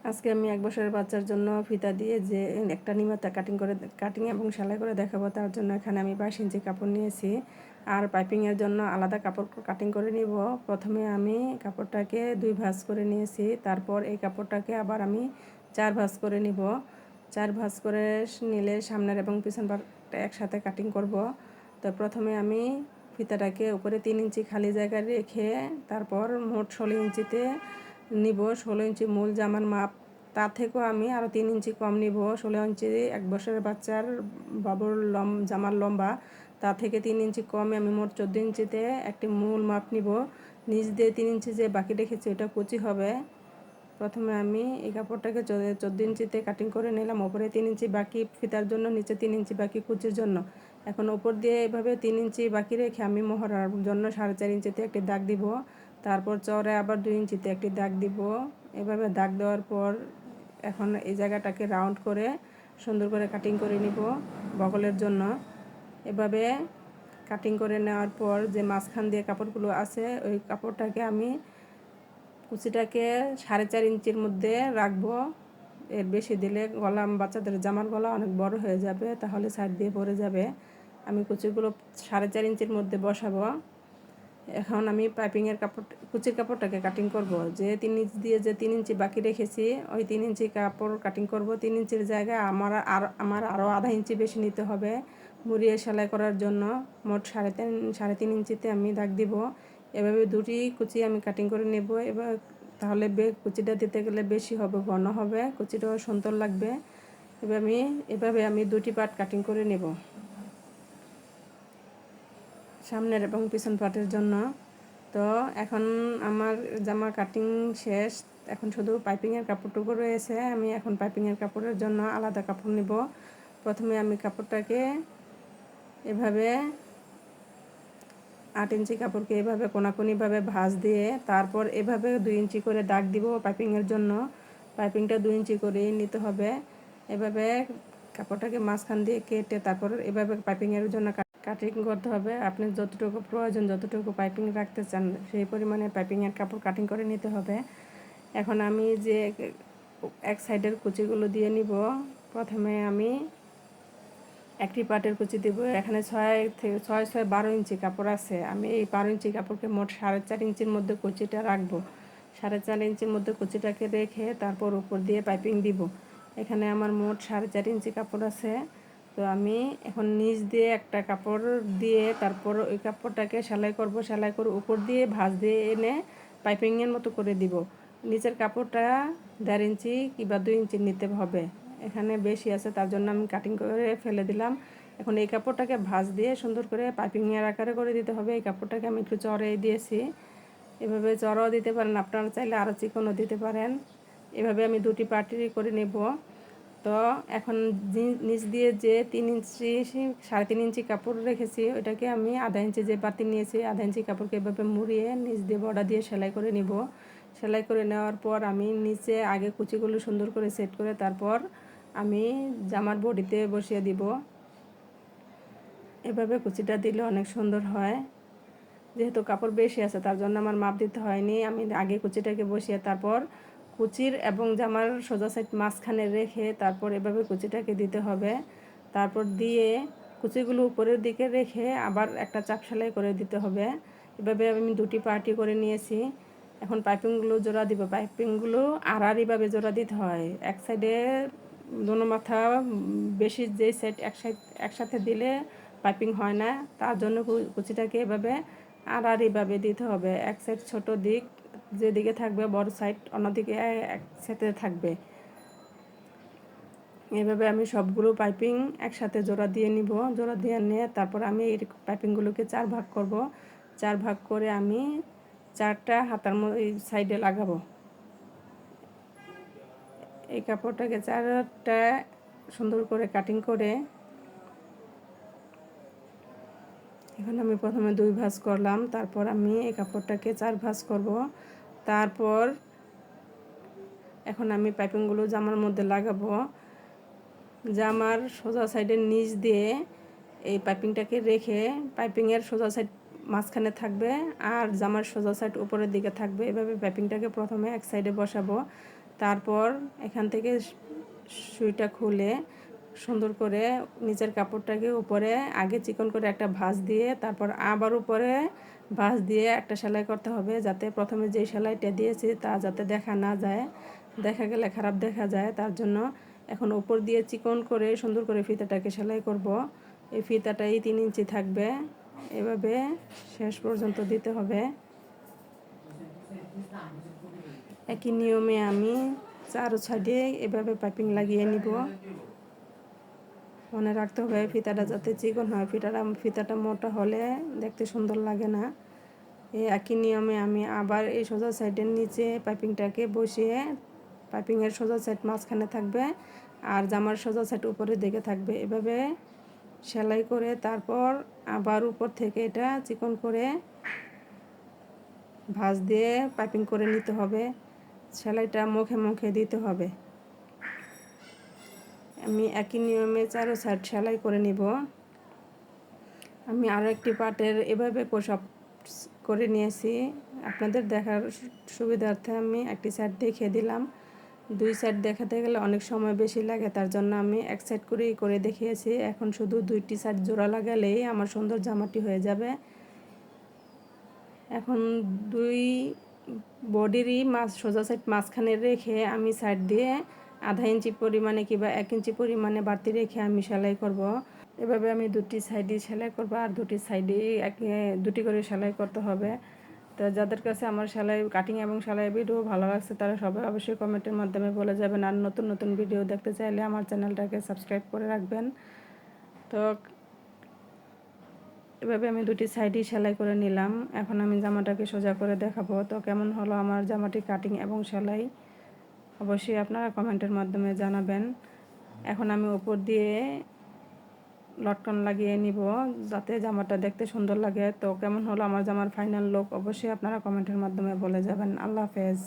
আজকে আমি 1 বছরের বাচ্চার জন্য ফিতা দিয়ে যে একটা নিমাতা কাটিং এবং সেলাই করে দেখাবো, তার জন্য এখানে আমি 22 ইঞ্চি কাপড় নিয়েছি। আর পাইপিংয়ের জন্য আলাদা কাপড় কাটিং করে নিব। প্রথমে আমি কাপড়টাকে 2 ভাঁজ করে নিয়েছি, তারপর এই কাপড়টাকে আবার আমি 4 ভাঁজ করে নিব। 4 ভাঁজ করে নিলে সামনের এবং পিছন পাটটা একসাথে কাটিং করব। তো প্রথমে আমি ফিতাটাকে উপরে 3 ইঞ্চি খালি জায়গা রেখে তারপর মোট 16 ইঞ্চিতে নিব। 16 ইঞ্চি মূল জামার মাপ, তার থেকেও আমি আরও 3 ইঞ্চি কম নিব। 16 ইঞ্চি 1 বছরের বাচ্চার বাবুর জামার লম্বা, তা থেকে 3 ইঞ্চি কমে আমি মোট 14 ইঞ্চিতে একটি মূল মাপ নিব। নিচ দিয়ে 3 ইঞ্চি যে বাকি রেখেছি ওটা কুচি হবে। প্রথমে আমি এই কাপড়টাকে 14 ইঞ্চিতে কাটিং করে নিলাম। ওপরে 3 ইঞ্চি বাকি ফিতার জন্য, নিচে 3 ইঞ্চি বাকি কুচির জন্য। এখন ওপর দিয়ে এভাবে 3 ইঞ্চি বাকি রেখে আমি মহড়ার জন্য 4.5 ইঞ্চিতে একটি দাগ দিব। তারপর চওড়ায় আবার 2 ইঞ্চিতে একটি দাগ দিব। এভাবে দাগ দেওয়ার পর এখন এই জায়গাটাকে রাউন্ড করে সুন্দর করে কাটিং করে নিব বগলের জন্য। এভাবে কাটিং করে নেওয়ার পর যে মাঝখান দিয়ে কাপড়গুলো আছে ওই কাপড়টাকে আমি কুচিটাকে 4.5 ইঞ্চির মধ্যে রাখবো। এর বেশি দিলে গলা, বাচ্চাদের জামার গলা অনেক বড় হয়ে যাবে, তাহলে সাইড দিয়ে পড়ে যাবে। আমি কুচিগুলো 4.5 ইঞ্চির মধ্যে বসাবো। এখন আমি পাইপিংয়ের কুচির কাপড়টাকে কাটিং করব। যে 3 ইঞ্চি দিয়ে যে 3 ইঞ্চি বাকি রেখেছি ওই 3 ইঞ্চি কাপড় কাটিং করব। 3 ইঞ্চির জায়গায় আমার আরও আধা ইঞ্চি বেশি নিতে হবে মুড়িয়ে সেলাই করার জন্য। মোট 3.5 ইঞ্চিতে আমি দাগ দিব। এভাবে দুটি কুচি আমি কাটিং করে নেব। এবার তাহলে কুচিটা দিতে গেলে বেশি হবে, ঘন হবে, কুচিটাও সুন্দর লাগবে। এভাবে আমি দুটি পার্ট কাটিং করে নেব সামনের এবং পিছন পার্টের জন্য। তো এখন আমার জামা কাটিং শেষ, এখন শুধু পাইপিংয়ের কাপড়টুকু রয়েছে। আমি এখন পাইপিংয়ের কাপড়ের জন্য আলাদা কাপড় নিব। প্রথমে আমি কাপড়টাকে এভাবে 8 ইঞ্চি কাপড়কে এভাবে কোনাকুনিভাবে ভাঁজ দিয়ে তারপর এভাবে 2 ইঞ্চি করে দাগ দিব পাইপিংয়ের জন্য। পাইপিংটা 2 ইঞ্চি করে নিতে হবে। এভাবে কাপড়টাকে মাঝখান দিয়ে কেটে তারপর এভাবে পাইপিংয়ের জন্য কাটিং করতে হবে। আপনি যতটুকু প্রয়োজন, যতটুকু পাইপিং রাখতে চান সেই পরিমাণে পাইপিংয়ের কাপড় কাটিং করে নিতে হবে। এখন আমি যে এক সাইডের কুচিগুলো দিয়ে নিব। প্রথমে আমি একটি পাটের কুচি দেব। এখানে 6 6 12 ইঞ্চি কাপড় আছে। আমি এই 12 ইঞ্চি কাপড়কে মোট 4.5 ইঞ্চির মধ্যে কুচিটা রাখবো। 4.5 ইঞ্চির মধ্যে কুচিটাকে রেখে তারপর উপর দিয়ে পাইপিং দিব। এখানে আমার মোট 4.5 ইঞ্চি কাপড় আছে। তো আমি এখন নিচ দিয়ে একটা কাপড় দিয়ে তারপর ওই কাপড়টাকে সেলাই করব। সেলাই করে উপর দিয়ে ভাঁজ দিয়ে এনে পাইপিংয়ের মতো করে দিব। নিচের কাপড়টা 1.5 ইঞ্চি কিংবা 2 ইঞ্চি নিতে হবে। এখানে বেশি আছে তার জন্য আমি কাটিং করে ফেলে দিলাম। এখন এই কাপড়টাকে ভাঁজ দিয়ে সুন্দর করে পাইপিংয়ের আকারে করে দিতে হবে। এই কাপড়টাকে আমি একটু চড়াই দিয়েছি। এভাবে চড়াও দিতে পারেন, আপনারা চাইলে আরও চিকনও দিতে পারেন। এভাবে আমি দুটি পার্টি করে নেব। তো এখন নিচ দিয়ে যে 3 ইঞ্চি 3.5 ইঞ্চি কাপড় রেখেছি ওইটাকে আমি আধা ইঞ্চি যে পাতি নিয়েছি আধা ইঞ্চি কাপড়কে এভাবে মুড়িয়ে নিচ দিয়ে বর্ডার দিয়ে সেলাই করে নিব। সেলাই করে নেওয়ার পর আমি নিচে আগে কুচিগুলো সুন্দর করে সেট করে তারপর আমি জামার বডিতে বসিয়ে দিব। এভাবে কুচিটা দিলে অনেক সুন্দর হয়। যেহেতু কাপড় বেশি আছে তার জন্য আমার মাপ দিতে হয়নি। আমি আগে কুচিটাকে বসিয়ে তারপর কুচির এবং জামার সোজা সাইড মাঝখানে রেখে তারপর এভাবে কুচিটাকে দিতে হবে। তারপর দিয়ে কুচিগুলো উপরের দিকে রেখে আবার একটা চাপ সেলাই করে দিতে হবে। এভাবে আমি দুটি পার্টি করে নিয়েছি। এখন পাইপিংগুলো জোড়া দিব। পাইপিংগুলো আড়াআড়িভাবে জোড়া দিতে হয়। এক সাইডে দোনো মাথা বেশি, যে সাইড একসাথে দিলে পাইপিং হয় না, তার জন্য কুচিটাকে এভাবে আড়াআড়িভাবে দিতে হবে। এক সাইড ছোট দিক যেদিকে থাকবে বড় সাইড অন্যদিকে একসাথে থাকবে। এভাবে আমি সবগুলো পাইপিং একসাথে জোড়া দিয়ে নিব। জোড়া দিয়ে নিয়ে তারপর আমি এই পাইপিংগুলোকে 4 ভাগ করব। 4 ভাগ করে আমি 4টা হাতার সাইডে লাগাবো। এই কাপড়টাকে 4টা সুন্দর করে কাটিং করে এখন আমি প্রথমে 2 ভাঁজ করলাম। তারপর আমি এই কাপড়টাকে 4 ভাঁজ করব। তারপর এখন আমি পাইপিংগুলো জামার মধ্যে লাগাবো। জামার সোজা সাইডের নিচ দিয়ে এই পাইপিংটাকে রেখে পাইপিংয়ের সোজা সাইড মাঝখানে থাকবে আর জামার সোজা সাইড উপরের দিকে থাকবে। এভাবে পাইপিংটাকে প্রথমে এক সাইডে বসাবো। তারপর এখান থেকে সুইটা খুলে সুন্দর করে নিচের কাপড়টাকে উপরে আগে চিকন করে একটা ভাঁজ দিয়ে তারপর আবার উপরে ভাঁজ দিয়ে একটা সেলাই করতে হবে, যাতে প্রথমে যে সেলাইটা দিয়েছি তা যাতে দেখা না যায়, দেখা গেলে খারাপ দেখা যায়। তার জন্য এখন উপর দিয়ে চিকন করে সুন্দর করে ফিতাটাকে সেলাই করব। এই ফিতাটাই 3 ইঞ্চি থাকবে, এভাবে শেষ পর্যন্ত দিতে হবে। একই নিয়মে আমি চারো সাইডে এভাবে পাইপিং লাগিয়ে নিব। মনে রাখতে হবে ফিতাটা যাতে চিকন হয়, ফিতাটা মোটা হলে দেখতে সুন্দর লাগে না। এই একই নিয়মে আমি আবার এই সোজা সাইডের নিচে পাইপিংটাকে বসিয়ে, পাইপিংয়ের সোজা সাইড মাঝখানে থাকবে আর জামার সোজা সাইড উপরের দিকে থাকবে, এভাবে সেলাই করে তারপর আবার উপর থেকে এটা চিকন করে ভাঁজ দিয়ে পাইপিং করে নিতে হবে। সেলাইটা মুখে মুখে দিতে হবে। আমি একই নিয়মে চারো সাইড সেলাই করে নিব। আমি আরও একটি পার্টের এভাবে সব করে নিয়েছি, আপনাদের দেখার সুবিধার্থে আমি একটি সাইড দেখিয়ে দিলাম। 2 সাইড দেখাতে গেলে অনেক সময় বেশি লাগে, তার জন্য আমি এক সাইড করেই করে দেখিয়েছি। এখন শুধু 2টি সাইড জোড়া লাগালেই আমার সুন্দর জামাটি হয়ে যাবে। এখন 2 বডিরই সোজা সাইড মাঝখানে রেখে আমি সাইড দিয়ে আধা ইঞ্চি পরিমাণে কিংবা 1 ইঞ্চি পরিমাণে বাড়তি রেখে আমি সেলাই করব। এভাবে আমি 2টি সাইডই সেলাই করব আর 2টি সাইডেই 2টি করে সেলাই করতে হবে। তো যাদের কাছে আমার সেলাই কাটিং এবং সেলাই ভিডিও ভালো লাগছে তারা সবাই অবশ্যই কমেন্টের মাধ্যমে বলে যাবেন। আর নতুন নতুন ভিডিও দেখতে চাইলে আমার চ্যানেলটাকে সাবস্ক্রাইব করে রাখবেন। তো এভাবে আমি 2টি সাইডই সেলাই করে নিলাম। এখন আমি জামাটাকে সোজা করে দেখাবো। তো কেমন হলো আমার জামাটি কাটিং এবং সেলাই অবশ্যই আপনারা কমেন্টের মাধ্যমে জানাবেন। এখন আমি উপর দিয়ে লটকন লাগিয়ে নিব যাতে জামাটা দেখতে সুন্দর লাগে। তো কেমন হলো আমার জামার ফাইনাল লুক অবশ্যই আপনারা কমেন্টের মাধ্যমে বলে যাবেন। আল্লাহ হাফেজ।